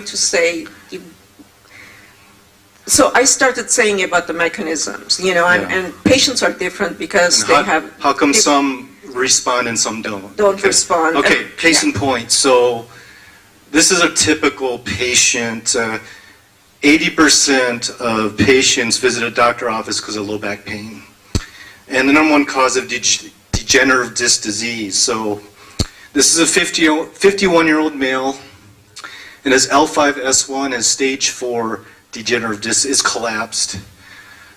to say, so I started saying about the mechanisms, you know, and patients are different because they have... How come some respond and some don't? Don't respond. Okay, case in point. So this is a typical patient. 80% of patients visit a doctor's office because of low back pain. And the number one cause of degenerative disc disease. So this is a 51-year-old male, and his L5-S1 has stage 4 degenerative disc is collapsed,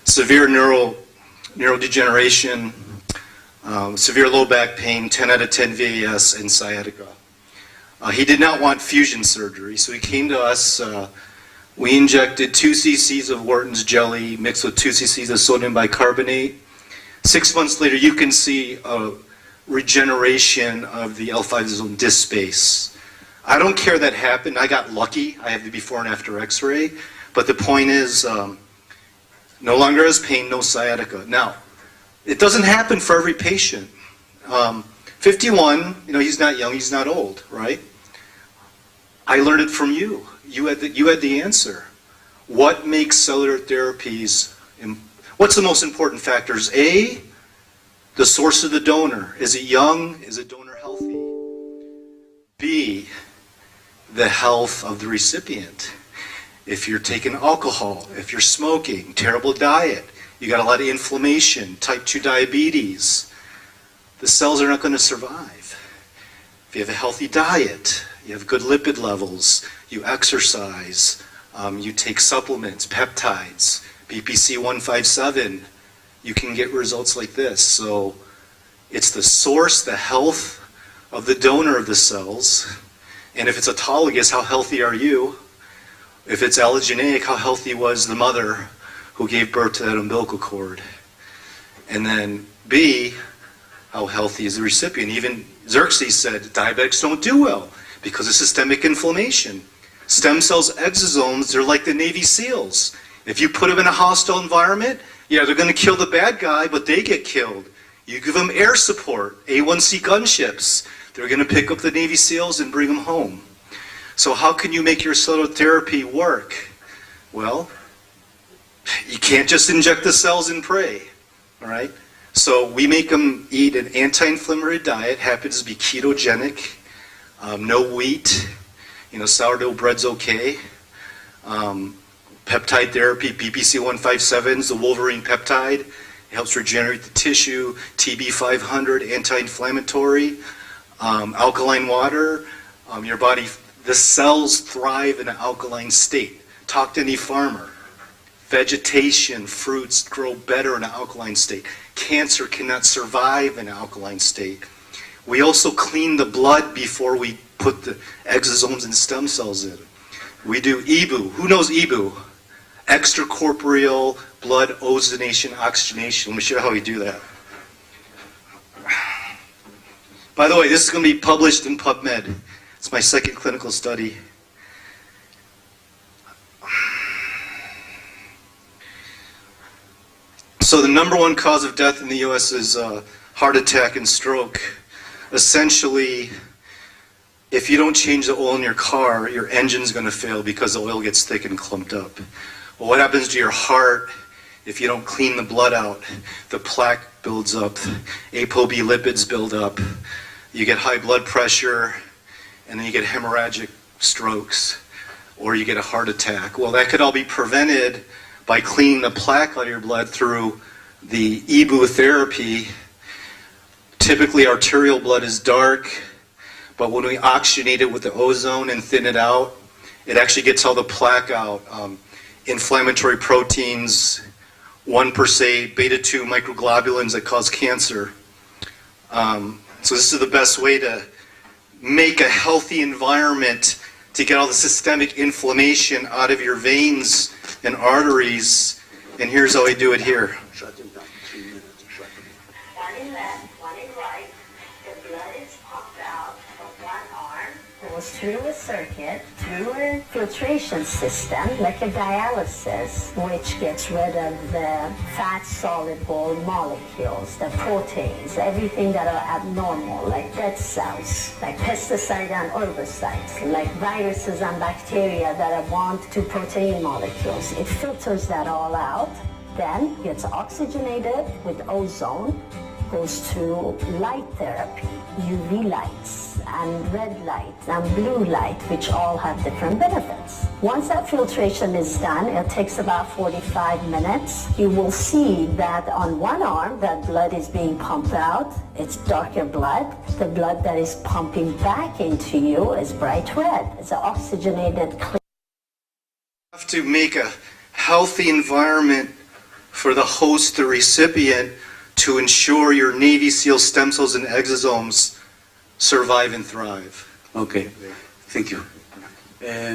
severe neurodegeneration, severe low back pain, 10 out of 10 VAS, and sciatica. He did not want fusion surgery, so he came to us. We injected 2 cc's of Wharton's jelly mixed with 2 cc's of sodium bicarbonate. 6 months later, you can see a regeneration of the L5 disc space. I don't care that happened. I got lucky. I have the before and after x-ray. But the point is, no longer has pain, no sciatica. Now, it doesn't happen for every patient. 51, you know, he's not young, he's not old, right? I learned it from you. You had the answer. What makes cellular therapies, what's the most important factors? A, the source of the donor. Is it young? Is it donor healthy? B, the health of the recipient. If you're taking alcohol, if you're smoking, terrible diet, you got a lot of inflammation, type 2 diabetes, the cells are not going to survive. If you have a healthy diet, you have good lipid levels, you exercise, you take supplements, peptides, BPC 157, you can get results like this. So it's the source, the health of the donor of the cells, and if it's autologous, how healthy are you? If it's allogeneic, how healthy was the mother who gave birth to that umbilical cord? And then B, how healthy is the recipient? Even Xerxes said diabetics don't do well because of systemic inflammation. Stem cells, exosomes, they're like the Navy SEALs. If you put them in a hostile environment, yeah, they're going to kill the bad guy, but they get killed. You give them air support, A1C gunships, they're going to pick up the Navy SEALs and bring them home. So how can you make your cellular therapy work? Well, you can't just inject the cells and pray, all right? So we make them eat an anti-inflammatory diet, happens to be ketogenic, no wheat, you know, sourdough bread's okay. Peptide therapy, BPC 157 is the Wolverine peptide. It helps regenerate the tissue. TB 500, anti-inflammatory. Alkaline water. Your body, the cells thrive in an alkaline state. Talk to any farmer. Vegetation, fruits grow better in an alkaline state. Cancer cannot survive in an alkaline state. We also clean the blood before we put the exosomes and stem cells in. We do EBU. Who knows EBU? Extracorporeal blood ozonation, oxygenation. Let me show you how we do that. By the way, this is going to be published in PubMed. It's my second clinical study. So the number one cause of death in the U.S. is heart attack and stroke. Essentially, if you don't change the oil in your car, your engine's going to fail because the oil gets thick and clumped up. Well, what happens to your heart if you don't clean the blood out? The plaque builds up, ApoB lipids build up, you get high blood pressure, and then you get hemorrhagic strokes, or you get a heart attack. Well, that could all be prevented by cleaning the plaque out of your blood through the EBU therapy. Typically, arterial blood is dark, but when we oxygenate it with the ozone and thin it out, it actually gets all the plaque out. Inflammatory proteins, 1 per se, beta-2 microglobulins that cause cancer. So this is the best way to make a healthy environment to get all the systemic inflammation out of your veins and arteries. And here's how we do it here. Shut them down. 3 minutes. Shut them down. One in left, one in right. The blood is pumped out of one arm. through a circuit, through a filtration system, like a dialysis, which gets rid of the fat-soluble molecules, the proteins, everything that are abnormal, like dead cells, like pesticide and herbicides, like viruses and bacteria that are bound to protein molecules. It filters that all out, then gets oxygenated with ozone, goes to light therapy, UV lights and red light and blue light, which all have different benefits. Once that filtration is done, it takes about 45 minutes. You will see that on one arm, that blood is being pumped out. It's darker blood. The blood that is pumping back into you is bright red. It's an oxygenated, clear. You have to make a healthy environment for the host, the recipient, to ensure your Navy SEAL stem cells and exosomes survive and thrive. Okay, thank you. And